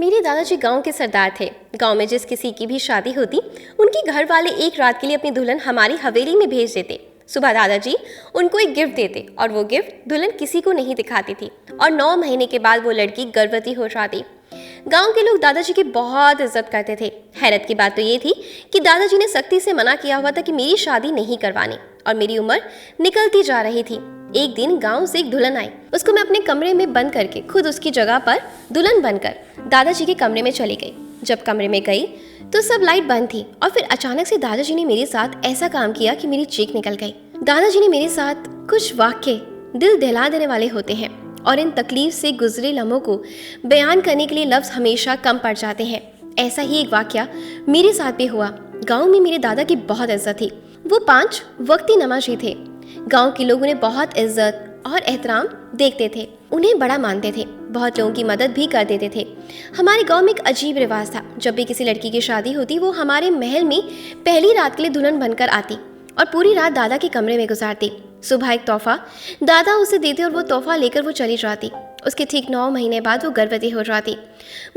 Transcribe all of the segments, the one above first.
मेरे दादाजी गांव के सरदार थे। गांव में जिस किसी की भी शादी होती, उनके घर वाले एक रात के लिए अपनी दुल्हन हमारी हवेली में भेज देते। सुबह दादाजी उनको एक गिफ्ट देते और वो गिफ्ट दुल्हन किसी को नहीं दिखाती थी और 9 महीने के बाद वो लड़की गर्भवती हो जाती। गांव के लोग दादाजी की बहुत इज्जत करते थे। हैरत की बात तो ये थी कि दादाजी ने सख्ती से मना किया हुआ था कि मेरी शादी नहीं करवानी और मेरी उम्र निकलती जा रही थी। एक दिन गांव से एक दुल्हन आई। उसको मैं अपने कमरे में बंद करके खुद उसकी जगह पर दुल्हन बनकर दादाजी के कमरे में चली गई। जब कमरे में गई तो सब लाइट बंद थी और फिर अचानक से दादाजी ने मेरे साथ ऐसा काम किया कि मेरी चीख निकल गई। दादाजी ने मेरे साथ कुछ वाक्य दिल दहला देने वाले होते हैं और इन तकलीफ से गुजरे लम्हों को बयान करने के लिए लफ्ज हमेशा कम पड़ जाते हैं। ऐसा ही एक वाक्या मेरे साथ भी हुआ। गाँव में मेरे दादा की बहुत इज्जत थी। वो 5 वक्ती नमाजी थे। गांव के लोग उन्हें बहुत इज्जत और एहतराम देखते थे, उन्हें बड़ा मानते थे, बहुत लोगों की मदद भी कर देते थे। हमारे गांव में एक अजीब रिवाज था, जब भी किसी लड़की की शादी होती वो हमारे महल में पहली रात के लिए दुल्हन बनकर आती और पूरी रात दादा के कमरे में गुजारती। सुबह एक तोहफा दादा उसे देते और वो तोहफा लेकर वो चली जाती। उसके ठीक 9 महीने बाद वो गर्भवती हो जाती।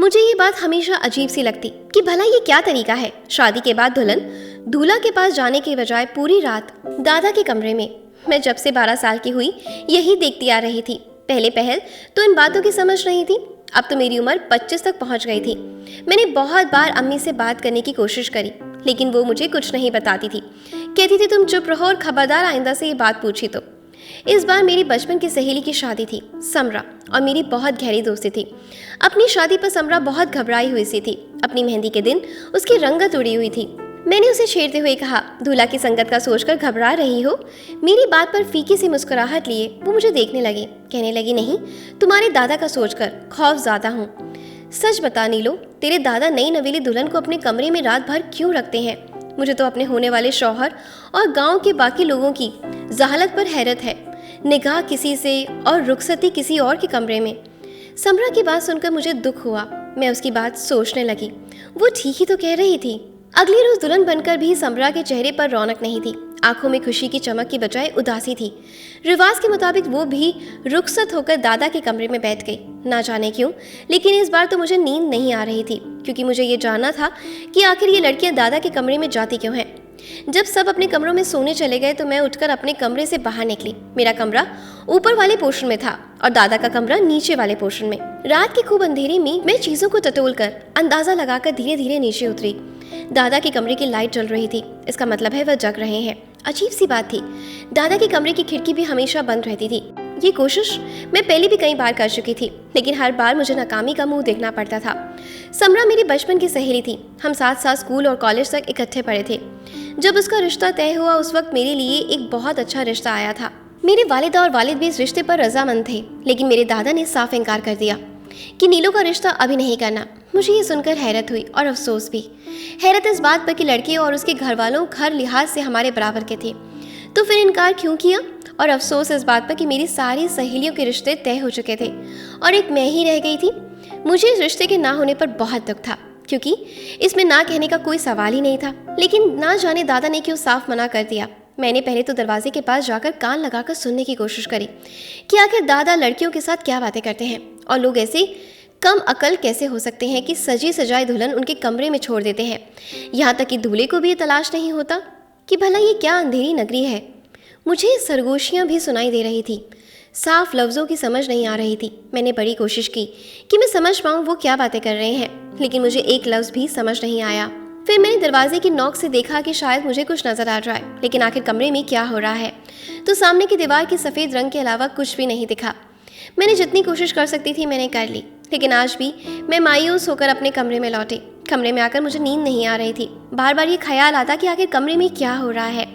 मुझे ये बात हमेशा अजीब सी लगती कि भला ये क्या तरीका है। शादी के बाद दुल्हन दूल्हा के पास जाने के बजाय पूरी रात दादा के कमरे में। मैं जब से 12 साल की हुई यही देखती आ रही थी। पहले पहल तो इन बातों की समझ नहीं थी, अब तो मेरी उम्र 25 तक पहुंच गई थी। मैंने बहुत बार अम्मी से बात करने की कोशिश करी, लेकिन वो मुझे कुछ नहीं बताती थी। कहती थी तुम चुप रहो और खबरदार आइंदा से ये बात पूछी तो। इस बार मेरी बचपन की सहेली की शादी थी, समरा, और मेरी बहुत गहरी दोस्ती थी। अपनी शादी पर समरा बहुत घबराई हुई सी थी। अपनी मेहंदी के दिन उसकी रंगत उड़ी हुई थी। मैंने उसे छेड़ते हुए कहा, दूल्हा की संगत का सोचकर घबरा रही हो? मेरी बात पर फीकी सी मुस्कुराहट लिए वो मुझे देखने लगी। कहने लगी, नहीं, तुम्हारे दादा का सोचकर खौफ ज़्यादा हूँ। सच बता नीलो, तेरे दादा नई नवेली दुल्हन को अपने कमरे में रात भर क्यों रखते हैं? मुझे तो अपने होने वाले शौहर और गांव के बाकी लोगों की जहालत पर हैरत है। निगाह किसी से और रुखसती किसी और के कमरे में। समरा की बात सुनकर मुझे दुख हुआ। मैं उसकी बात सोचने लगी। वो ठीक ही तो कह रही थी। अगली रोज दुल्हन बनकर भी समरा के चेहरे पर रौनक नहीं थी। आंखों में खुशी की चमक की बजाय उदासी थी। रिवाज के मुताबिक वो भी रुखसत होकर दादा के कमरे में बैठ गई। ना जाने क्यों, लेकिन इस बार तो मुझे नींद नहीं आ रही थी, क्योंकि मुझे ये जानना था कि आखिर ये लड़कियां दादा के कमरे में जाती क्यों हैं। जब सब अपने कमरों में सोने चले गए तो मैं उठकर अपने कमरे से बाहर निकली। मेरा कमरा ऊपर वाले पोर्शन में था और दादा का कमरा नीचे वाले पोर्शन में। रात के खूब अंधेरे में मैं चीजों को टटोलकर अंदाजा लगाकर धीरे धीरे नीचे उतरी। दादा के कमरे की लाइट जल रही थी, इसका मतलब है वह जग रहे हैं। अजीब सी बात थी, दादा के कमरे की खिड़की भी हमेशा बंद रहती थी। ये कोशिश मैं पहले भी कई बार कर चुकी थी, लेकिन हर बार मुझे नाकामी का मुंह देखना पड़ता था। समरा मेरी बचपन की सहेली थी। हम साथ साथ स्कूल और कॉलेज तक इकट्ठे पढ़े थे। जब उसका रिश्ता तय हुआ उस वक्त मेरे लिए एक बहुत अच्छा रिश्ता आया था। मेरे वालिदा और वालिद भी इस रिश्ते पर रजामंद थे, लेकिन मेरे दादा ने साफ इनकार कर दिया कि नीलो का रिश्ता अभी नहीं करना। मुझे ये सुनकर हैरत हुई और अफसोस भी। हैरत इस बात पर कि लड़के और उसके घर वालों हर लिहाज से हमारे बराबर के थे, तो फिर इनकार क्यों किया? और अफसोस इस बात पर कि मेरी सारी सहेलियों के रिश्ते तय हो चुके थे और एक मैं ही रह गई थी। मुझे इस रिश्ते के ना होने पर बहुत दुख था, क्योंकि इसमें ना कहने का कोई सवाल ही नहीं था। लेकिन ना जाने दादा ने क्यों साफ मना कर दिया। मैंने पहले तो दरवाजे के पास जाकर कान लगाकर सुनने की कोशिश करी कि आखिर दादा लड़कियों के साथ क्या बातें करते हैं और लोग ऐसे कम अकल कैसे हो सकते हैं कि सजी सजाई दुल्हन उनके कमरे में छोड़ देते हैं। यहाँ तक कि दूल्हे को भी ये तलाश नहीं होता कि भला ये क्या अंधेरी नगरी है। मुझे सरगोशियाँ भी सुनाई दे रही थी, साफ लफ्ज़ों की समझ नहीं आ रही थी। मैंने बड़ी कोशिश की कि मैं समझ पाऊँ वो क्या बातें कर रहे हैं, लेकिन मुझे एक लफ्ज़ भी समझ नहीं आया। फिर मैंने दरवाजे की नोक से देखा कि शायद मुझे कुछ नजर आ जाए, लेकिन आखिर कमरे में क्या हो रहा है तो सामने की दीवार की सफ़ेद रंग के अलावा कुछ भी नहीं दिखा। मैंने जितनी कोशिश कर सकती थी मैंने कर ली, लेकिन आज भी मैं मायूस होकर अपने कमरे में लौटी। कमरे में आकर मुझे नींद नहीं आ रही थी। बार बार ये ख्याल आता कि आखिर कमरे में क्या हो रहा है।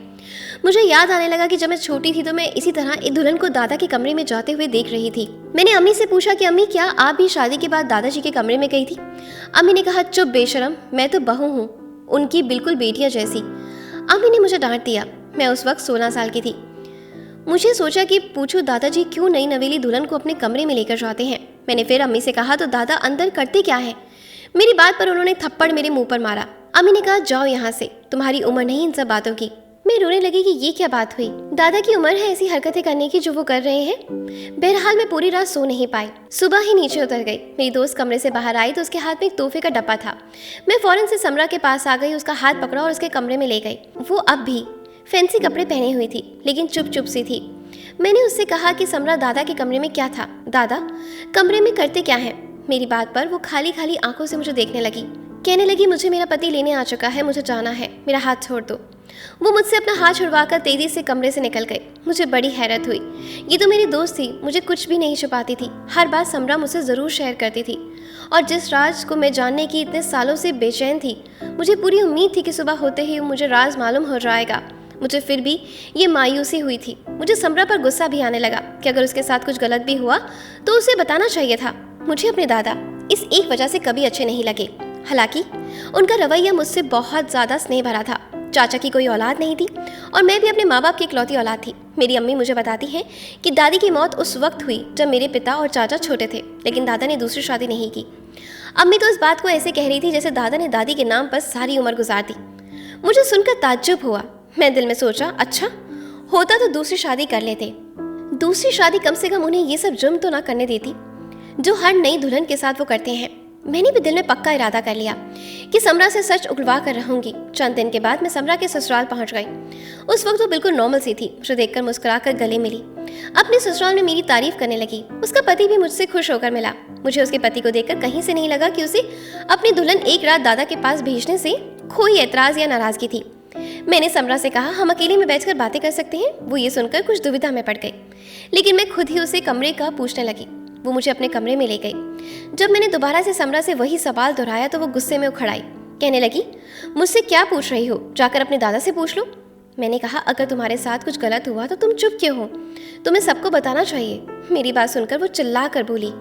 मुझे याद आने लगा कि जब मैं छोटी थी तो मैं इसी तरह एक दुल्हन को दादा के कमरे में जाते हुए देख रही थी। मैंने अम्मी से पूछा कि अम्मी, क्या आप भी शादी के बाद दादाजी के कमरे में गई थी? अम्मी ने कहा, चुप बेशरम, मैं तो बहू हूँ, उनकी बिल्कुल बेटियां जैसी। अम्मी ने मुझे डांट दिया। मैं उस वक्त 16 साल की थी। मुझे सोचा कि पूछूं दादाजी क्यों नई नवेली दुल्हन को अपने कमरे में लेकर जाते हैं। मैंने फिर अम्मी से कहा, तो दादा अंदर करते क्या है? मेरी बात पर उन्होंने थप्पड़ मेरे मुंह पर मारा। अम्मी ने कहा, जाओ यहाँ से, तुम्हारी उम्र नहीं इन सब बातों की। मैं रोने लगी कि ये क्या बात हुई। दादा की उम्र है ऐसी हरकतें करने की जो वो कर रहे हैं। बहरहाल मैं पूरी रात सो नहीं पाई। सुबह ही नीचे उतर गई। मेरी दोस्त कमरे से बाहर आई तो उसके हाथ में एक तोहफे का डब्बा था। मैं फौरन से समरा के पास आ गई, उसका हाथ पकड़ा और उसके कमरे में ले गई। वो अब भी फैंसी कपड़े पहने हुई थी, लेकिन चुप चुप सी थी। मैंने उससे कहा कि समरा, दादा के कमरे में क्या था? दादा कमरे में करते क्या है? मेरी बात पर वो खाली खाली आंखों से मुझे देखने लगी। कहने लगी, मुझे मेरा पति लेने आ चुका है, मुझे जाना है, मेरा हाथ छोड़ दो। वो मुझसे अपना हाथ छुड़वाकर तेजी से कमरे से निकल गई। मुझे बड़ी हैरत हुई। ये तो मेरी दोस्त थी, मुझे कुछ भी नहीं छुपाती थी। हर बात समरा मुझसे ज़रूर शेयर करती थी, और जिस राज को मैं जानने की इतने सालों से बेचैन थी, मुझे पूरी उम्मीद थी कि सुबह होते ही मुझे राज मालूम हो जाएगा। मुझे फिर भी ये मायूसी हुई थी। मुझे समरा पर गुस्सा भी आने लगा कि अगर उसके साथ कुछ गलत भी हुआ तो उसे बताना चाहिए था। मुझे अपने दादा इस एक वजह से कभी अच्छे नहीं लगे। हालांकि उनका रवैया मुझसे बहुत ज़्यादा स्नेह भरा था। चाचा की कोई औलाद नहीं थी और मैं भी अपने माँ बाप की इकलौती औलाद थी। मेरी अम्मी मुझे बताती हैं कि दादी की मौत उस वक्त हुई जब मेरे पिता और चाचा छोटे थे, लेकिन दादा ने दूसरी शादी नहीं की। अम्मी तो इस बात को ऐसे कह रही थी जैसे दादा ने दादी के नाम पर सारी उम्र गुजार दी। मुझे सुनकर ताज्जुब हुआ। मैं दिल में सोचा, अच्छा होता तो दूसरी शादी कर लेते। दूसरी शादी कम से कम उन्हें ये सब जुर्म तो ना करने देती जो हर नई दुल्हन के साथ वो करते हैं। मैंने भी दिल में पक्का इरादा कर लिया कि समरा से सच उगलवा कर रहूंगी। चंद दिन के बाद मैं समरा के ससुराल पहुंच गई। उस वक्त वो बिल्कुल नॉर्मल सी थी। मुझे देखकर मुस्कुराकर गले मिली। अपने ससुराल में मेरी तारीफ करने लगी। उसका पति भी मुझसे खुश होकर मिला। मुझे उसके पति को देखकर कहीं से नहीं लगा कि उसे अपनी दुल्हन एक रात दादा के पास भेजने से कोई एतराज या नाराजगी थी। मैंने समरा से कहा, हम अकेले में बैठकर बातें कर सकते हैं। वो ये सुनकर कुछ दुविधा में पड़ गई, लेकिन मैं खुद ही उसे कमरे का पूछने लगी। वो मुझे अपने कमरे में ले गई। जब मैंने दोबारा से समरा से वही सवाल दोहराया तो वो गुस्से में उखड़ आई। कहने लगी, मुझसे क्या पूछ रही हो? जाकर अपने दादा से पूछ लो। मैंने कहा, अगर तुम्हारे साथ कुछ गलत हुआ तो तुम चुप क्यों हो? तुम्हें सबको बताना चाहिए। मेरी बात सुनकर वो चिल्ला कर बोली,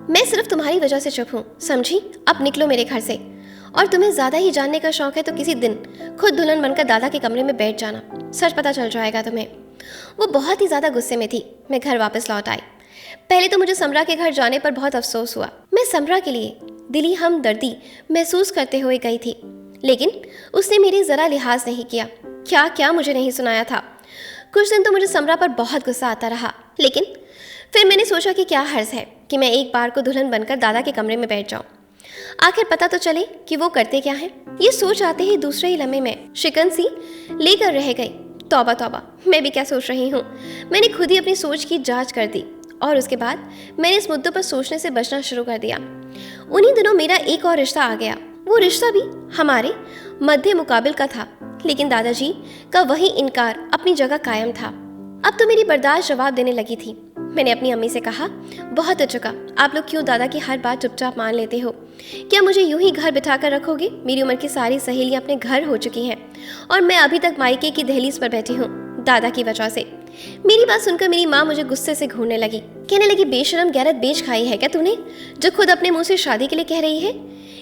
मैं सिर्फ तुम्हारी वजह से चुप हूँ, समझी? अब निकलो मेरे घर से। और तुम्हें ज्यादा ही जानने का शौक है तो किसी दिन खुद दुल्हन बनकर दादा के कमरे में बैठ जाना, सच पता चल जाएगा तुम्हें। वो बहुत ही ज्यादा गुस्से में थी। मैं घर वापस लौट आई। पहले तो मुझे समरा के घर जाने पर बहुत अफसोस हुआ। मैं समरा के लिए दिली हमदर्दी महसूस करते हुए गई थी, लेकिन उसने मेरी जरा लिहाज नहीं किया। क्या क्या मुझे नहीं सुनाया था। कुछ दिन तो मुझे समरा पर बहुत गुस्सा आता रहा, लेकिन फिर मैंने सोचा कि क्या हर्ज है कि मैं एक बार को दुल्हन बनकर दादा के कमरे में बैठ जाऊं। आखिर पता तो चले कि वो करते क्या हैं। ये सोच आते ही दूसरे ही लम्हे में शिकन सी लेकर रह गई। तौबा तौबा, मैं भी क्या सोच रही हूँ। मैंने खुद ही अपनी सोच की जांच कर दी और उसके बाद मैंने इस मुद्दे पर सोचने से बचना शुरू कर दिया। उन्हीं दिनों मेरा एक और रिश्ता आ गया। वो रिश्ता भी हमारे मध्य मुकाबिल का था, लेकिन दादाजी का वही इनकार अपनी जगह कायम था। अब तो मेरी बर्दाश्त जवाब देने लगी थी। मैंने अपनी अम्मी से कहा, बहुत हो चुका, आप लोग क्यों दादा की हर बात चुपचाप मान लेते हो? क्या मुझे यूं ही घर बिठा कर रखोगे? मेरी उम्र की सारी सहेलियां अपने घर हो चुकी हैं और मैं अभी तक मायके की दहलीज पर बैठी हूँ, दादा की वजह से। मेरी बात सुनकर मेरी माँ मुझे गुस्से से घूरने लगी। कहने लगी, बेशरम गैरत बेच खाई है क्या तूने, जो खुद अपने मुंह से शादी के लिए कह रही है?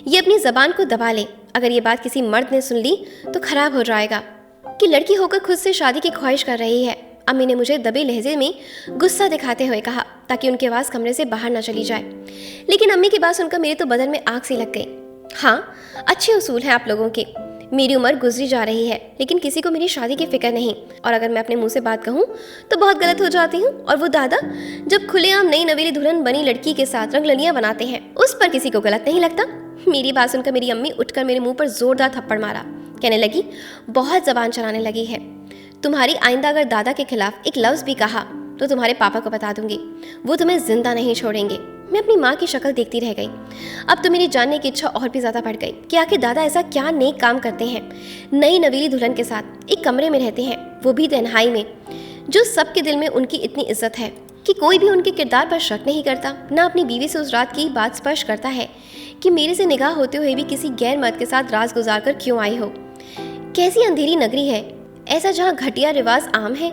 ये अपनी जबान को दबा ले। अगर ये बात किसी मर्द ने सुन ली तो खराब हो जाएगा कि लड़की होकर खुद से शादी की ख्वाहिश कर रही है। अम्मी ने मुझे दबे लहजे में गुस्सा दिखाते हुए कहा ताकि उनकी आवाज़ कमरे से बाहर न चली जाए, लेकिन अम्मी की बात सुनकर मेरे तो बदन में आग सी लग गई। हाँ, अच्छे उसूल हैं आप लोगों के। मेरी उम्र गुजरी जा रही है, लेकिन किसी को मेरी शादी की फिक्र नहीं, और अगर मैं अपने मुंह से बात कहूँ तो बहुत गलत हो जाती हूँ। और वो दादा जब खुलेआम नई नवेली दुल्हन बनी लड़की के साथ रंगललियाँ बनाते हैं, उस पर किसी को गलत नहीं लगता। मेरी बात सुनकर मेरी अम्मी उठकर मेरे मुंह पर जोरदार थप्पड़ मारा। कहने लगी, बहुत जबान चलाने लगी है। तुम्हारी आइंदा अगर दादा के खिलाफ एक लफ्ज़ भी कहा तो तुम्हारे पापा को बता दूंगी, वो तुम्हें जिंदा नहीं छोड़ेंगे। मैं अपनी माँ की शक्ल देखती रह गई। अब तो मेरी जानने की इच्छा और भी ज़्यादा बढ़ गई कि आखिर दादा ऐसा क्या नेक काम करते हैं, नई नवीली दुल्हन के साथ एक कमरे में रहते हैं, वो भी तन्हाई में, जो सबके दिल में उनकी इतनी इज्जत है कि कोई भी उनके किरदार पर शक नहीं करता। ना अपनी बीवी से उस रात की बात स्पष्ट करता है कि मेरे से निगाह होते हुए भी किसी गैर मर्द के साथ राज गुजार कर क्यों आई हो। कैसी अंधेरी नगरी है ऐसा जहाँ घटिया रिवाज आम है,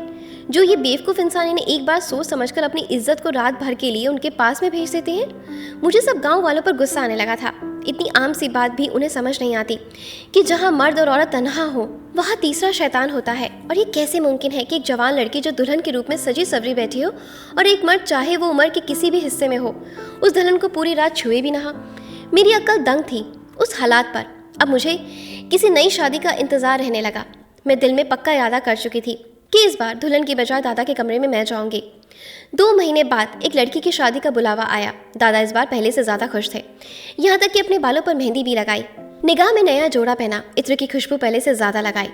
जो ये बेवकूफ़ इंसान इन्हें एक बार सोच समझकर अपनी इज्जत को रात भर के लिए उनके पास में भेज देते हैं। मुझे सब गांव वालों पर गुस्सा आने लगा था। इतनी आम सी बात भी उन्हें समझ नहीं आती कि जहाँ मर्द और औरत तन्हा हो वहाँ तीसरा शैतान होता है। और ये कैसे मुमकिन है कि एक जवान लड़की जो दुल्हन के रूप में सजी सवरी बैठी हो और एक मर्द चाहे वो उम्र के किसी भी हिस्से में हो उस दुल्हन को पूरी रात छुए भी ना। मेरी अक्ल दंग थी उस हालात पर। अब मुझे किसी नई शादी का इंतज़ार रहने लगा। मैं दिल में पक्का इरादा कर चुकी थी कि इस बार दुल्हन की बजाय दादा के कमरे में मैं जाऊंगी। 2 महीने बाद एक लड़की की शादी का बुलावा आया। दादा इस बार पहले से ज़्यादा खुश थे, यहाँ तक कि अपने बालों पर मेहंदी भी लगाई, निगाह में नया जोड़ा पहना, इत्र की खुशबू पहले से ज़्यादा लगाई।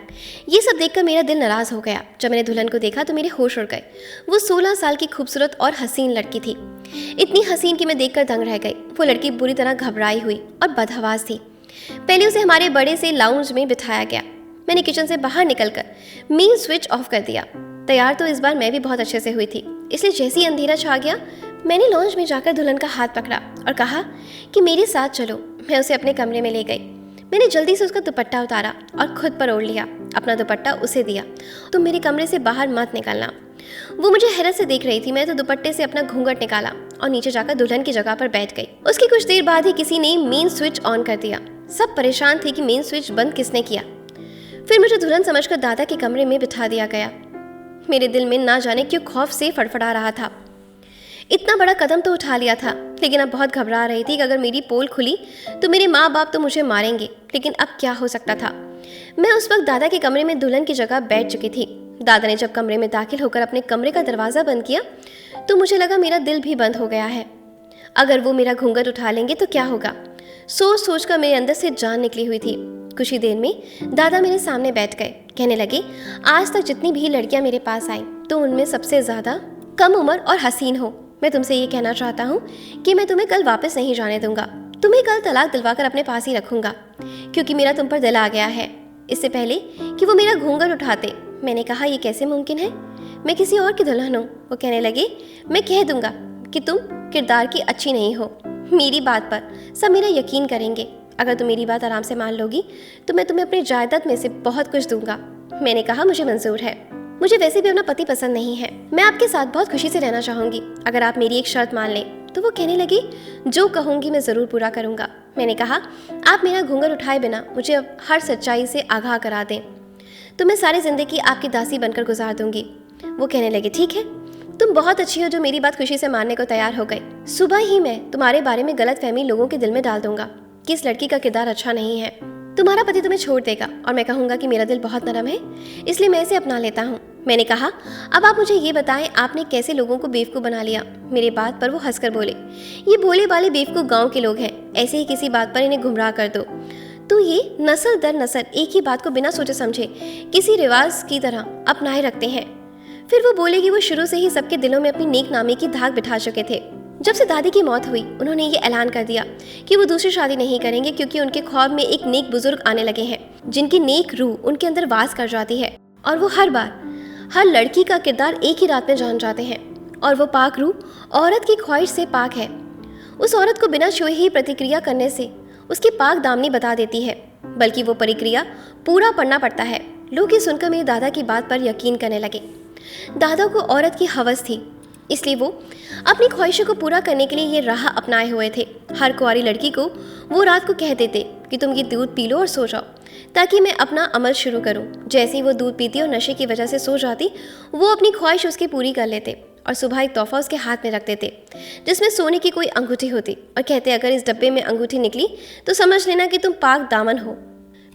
ये सब देखकर मेरा दिल नाराज़ हो गया। जब मैंने दुल्हन को देखा तो मेरे होश उड़ गए। वो 16 साल की खूबसूरत और हसीन लड़की थी, इतनी हसीन कि मैं देखकर दंग रह गई। वो लड़की बुरी तरह घबराई हुई और बदहवास थी। पहले उसे हमारे बड़े से लाउंज में बिठाया गया। मैंने किचन से बाहर निकलकर मेन स्विच ऑफ कर दिया। तैयार तो इस बार मैं भी बहुत अच्छे से हुई थी, इसलिए जैसे ही अंधेरा छा गया मैंने लॉन्ज में जाकर दुल्हन का हाथ पकड़ा और कहा कि मेरे साथ चलो। मैं उसे अपने कमरे में ले गई। मैंने जल्दी से उसका दुपट्टा उतारा और खुद पर ओढ़ लिया। अपना दुपट्टा उसे दिया। तुम मेरे कमरे से बाहर मत निकलना। वो मुझे हैरत से देख रही थी। मैं तो दुपट्टे से अपना घूंघट निकाला और नीचे जाकर दुल्हन की जगह पर बैठ गई। उसकी कुछ देर बाद ही किसी ने मेन स्विच ऑन कर दिया। सब परेशान थे कि मेन स्विच बंद किसने किया। फिर मुझे दुल्हन समझकर दादा के कमरे में बिठा दिया गया। मेरे दिल में ना जाने क्यों खौफ से फड़फड़ा रहा था। इतना बड़ा कदम तो उठा लिया था, लेकिन अब बहुत घबरा रही थी कि अगर मेरी पोल खुली तो मेरे माँ बाप तो मुझे मारेंगे। लेकिन अब क्या हो सकता था। मैं उस वक्त दादा के कमरे में दुल्हन की जगह बैठ चुकी थी। दादा ने जब कमरे में दाखिल होकर अपने कमरे का दरवाज़ा बंद किया तो मुझे लगा मेरा दिल भी बंद हो गया है। अगर वो मेरा घूंघट उठा लेंगे तो क्या होगा। सोच सोच कर मेरे अंदर से जान निकली हुई थी। कुछ ही देर में दादा मेरे सामने बैठ गए। कहने लगे, आज तक जितनी भी लड़कियां मेरे पास आईं तो उनमें सबसे ज़्यादा कम उम्र और हसीन हो। मैं तुमसे ये कहना चाहता हूँ कि मैं तुम्हें कल वापस नहीं जाने दूंगा। तुम्हें कल तलाक दिलवाकर अपने पास ही रखूंगा, क्योंकि मेरा तुम पर दिल आ गया है। इससे पहले कि वो मेरा घूंघट उठाते मैंने कहा, ये कैसे मुमकिन है, मैं किसी और की दुल्हन हूँ। वो कहने लगे, मैं कह दूंगा कि तुम किरदार की अच्छी नहीं हो। मेरी बात पर सब मेरा यकीन करेंगे। अगर तुम मेरी बात आराम से मान लोगी तो मैं तुम्हें अपनी जायदाद में से बहुत कुछ दूंगा। मैंने कहा, मुझे मंजूर है। मुझे वैसे भी अपना पति पसंद नहीं है। मैं आपके साथ बहुत खुशी से रहना चाहूंगी अगर आप मेरी एक शर्त मान लें। तो वो कहने लगी, जो कहूंगी मैं ज़रूर पूरा करूंगा। मैंने कहा, आप मेरा घूंघट उठाए बिना मुझे अब हर सच्चाई से आगाह करा दें तो मैं सारी ज़िंदगी आपकी दासी बनकर गुजार दूंगी। वो कहने लगे, ठीक है, तुम बहुत अच्छी हो जो मेरी बात खुशी से मानने को तैयार हो गई। सुबह ही मैं तुम्हारे बारे में गलतफहमी लोगों के दिल में डाल दूंगा कि इस लड़की का किरदार अच्छा नहीं है। तुम्हारा पति तुम्हें छोड़ देगा और मैं कहूँगा कि मेरा दिल बहुत नरम है, इसलिए मैं इसे अपना लेता हूँ। मैंने कहा, अब आप मुझे ये बताएं, आपने कैसे लोगों को बेवकूफ़ बना लिया। मेरे बात पर वो हंसकर बोले, ये भोले भाले बेवकूफ़ गाँव के लोग हैं, ऐसे ही किसी बात पर इन्हें गुमराह कर दो तो ये नस्ल दर नस्ल एक ही बात को बिना सोचे समझे किसी रिवाज की तरह अपनाए रखते हैं। फिर वो बोले कि वो शुरू से ही सबके दिलों में अपनी नेक नामी की धाक बिठा चुके थे। जब से दादी की मौत हुई उन्होंने ये ऐलान कर दिया कि वो दूसरी शादी नहीं करेंगे, क्योंकि उनके ख्वाब में एक नेक बुजुर्ग आने लगे हैं जिनकी नेक रूह उनके अंदर वास कर जाती है और वो हर बार हर लड़की का किरदार एक ही रात में जान जाते हैं। और वो पाक रूह औरत की ख्वाहिश से पाक है। उस औरत को बिना छुए ही प्रतिक्रिया करने से उसकी पाक दामनी बता देती है, बल्कि वो प्रक्रिया पूरा पढ़ना पड़ता है। लोग ये सुनकर मेरे दादा की बात पर यकीन करने लगे। दादा को औरत की हवस थी, इसलिए वो अपनी ख्वाहिशों को पूरा करने के लिए ये राह अपनाए हुए थे। हर कुंवारी लड़की को वो रात को कह देते कि तुम ये दूध पी लो और सो जाओ, ताकि मैं अपना अमल शुरू करूं। जैसे ही वो दूध पीती और नशे की वजह से सो जाती, वो अपनी ख्वाहिश उसकी पूरी कर लेते और सुबह एक तोहफा उसके हाथ में रख देते जिसमें सोने की कोई अंगूठी होती और कहते, अगर इस डब्बे में अंगूठी निकली तो समझ लेना कि तुम पाक दामन हो।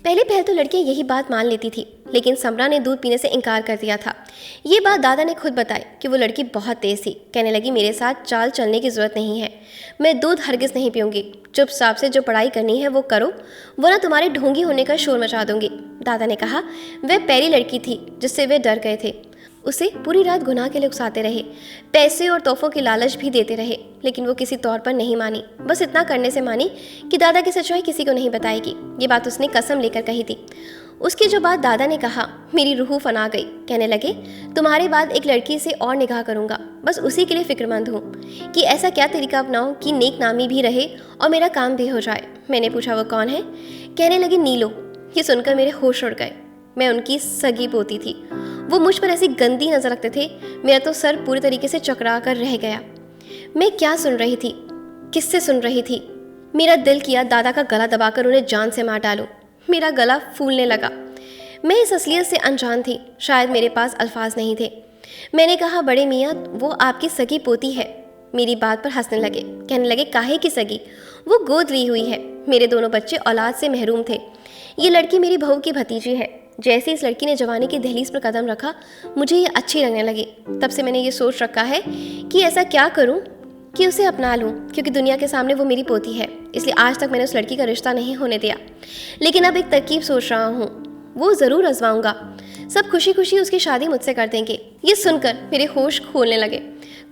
पहले तो लड़कियां यही बात मान लेती थी, लेकिन समरा ने दूध पीने से इनकार कर दिया था। ये बात दादा ने खुद बताई कि वो लड़की बहुत तेज़ थी। कहने लगी, मेरे साथ चाल चलने की ज़रूरत नहीं है, मैं दूध हरगिज़ नहीं पीऊँगी। चुपचाप से जो पढ़ाई करनी है वो करो, वरना तुम्हारे ढोंगी होने का शोर मचा दूंगी। दादा ने कहा, वह पहली लड़की थी जिससे वे डर गए थे। उसे पूरी रात गुनाह के लिए उकसाते रहे, पैसे और तोहफों की लालच भी देते रहे, लेकिन वो किसी तौर पर नहीं मानी। बस इतना करने से मानी कि दादा की सच्चाई किसी को नहीं बताएगी। ये बात उसने कसम लेकर कही थी। उसके जो बाद दादा ने कहा, मेरी रूह फना गई। कहने लगे, तुम्हारे बाद एक लड़की से और निगाह करूंगा, बस उसी के लिए फिक्रमंद हूँ कि ऐसा क्या तरीका अपनाऊं कि नेक नामी भी रहे और मेरा काम भी हो जाए। मैंने पूछा, वो कौन है? कहने लगी, नीलो। ये सुनकर मेरे होश उड़ गए। मैं उनकी सगी पोती थी। वो मुझ पर ऐसी गंदी नजर रखते थे, मेरा तो सर पूरी तरीके से चकरा कर रह गया। मैं क्या सुन रही थी, किससे सुन रही थी? मेरा दिल किया दादा का गला दबाकर उन्हें जान से मार डालूं। मेरा गला फूलने लगा। मैं इस असलियत से अनजान थी, शायद मेरे पास अल्फाज नहीं थे। मैंने कहा, बड़े मियाँ, वो आपकी सगी पोती है। मेरी बात पर हंसने लगे। कहने लगे, काहे की सगी? वो गोद ली हुई है। मेरे दोनों बच्चे औलाद से महरूम थे। ये लड़की मेरी बहू की भतीजी है। जैसे इस लड़की ने जवानी की दहलीज पर कदम रखा, मुझे ये अच्छी लगने लगी। तब से मैंने ये सोच रखा है कि ऐसा क्या करूं कि उसे अपना लूं, क्योंकि दुनिया के सामने वो मेरी पोती है। इसलिए आज तक मैंने उस लड़की का रिश्ता नहीं होने दिया। लेकिन अब एक तरकीब सोच रहा हूँ, वो ज़रूर आजमाऊंगा। सब खुशी खुशी उसकी शादी मुझसे कर देंगे। ये सुनकर मेरे होश खोलने लगे।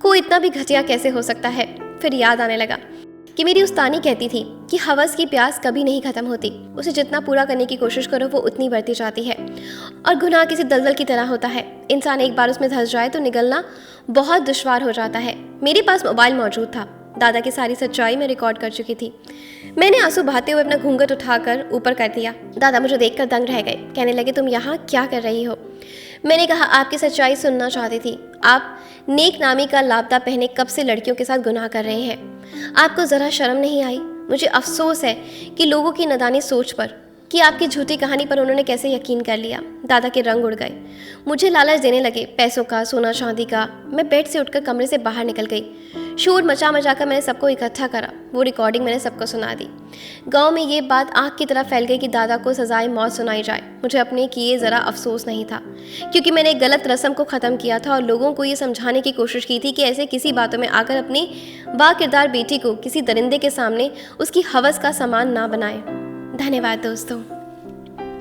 कोई इतना भी घटिया कैसे हो सकता है। फिर याद आने लगा कि मेरी उस्तानी कहती थी कि हवस की प्यास कभी नहीं खत्म होती, उसे जितना पूरा करने की कोशिश करो वो उतनी बढ़ती जाती है। और गुनाह किसी दलदल की तरह होता है, इंसान एक बार उसमें धंस जाए तो निकलना बहुत दुश्वार हो जाता है। मेरे पास मोबाइल मौजूद था, दादा की सारी सच्चाई मैं रिकॉर्ड कर चुकी थी। मैंने आंसू बहाते हुए अपना घूंघट उठाकर ऊपर कर दिया। दादा मुझे देखकर दंग रह गए। कहने लगे, तुम यहाँ क्या कर रही हो? मैंने कहा, आपकी सच्चाई सुनना चाहती थी। आप नेक नामी का लापता पहने कब से लड़कियों के साथ गुनाह कर रहे हैं? आपको ज़रा शर्म नहीं आई? मुझे अफसोस है कि लोगों की नादानी सोच पर, कि आपकी झूठी कहानी पर उन्होंने कैसे यकीन कर लिया। दादा के रंग उड़ गए। मुझे लालच देने लगे, पैसों का, सोना चांदी का। मैं बेड से उठकर कमरे से बाहर निकल गई। शोर मचा मचा कर मैंने सबको इकट्ठा करा। वो रिकॉर्डिंग मैंने सबको सुना दी। गांव में ये बात आग की तरह फैल गई कि दादा को सजाए मौत सुनाई जाए। मुझे अपने किए ज़रा अफसोस नहीं था, क्योंकि मैंने एक गलत रस्म को ख़त्म किया था और लोगों को ये समझाने की कोशिश की थी कि ऐसे किसी बातों में आकर अपनी बाकिरदार बेटी को किसी दरिंदे के सामने उसकी हवस का सामान ना बनाए। धन्यवाद दोस्तों।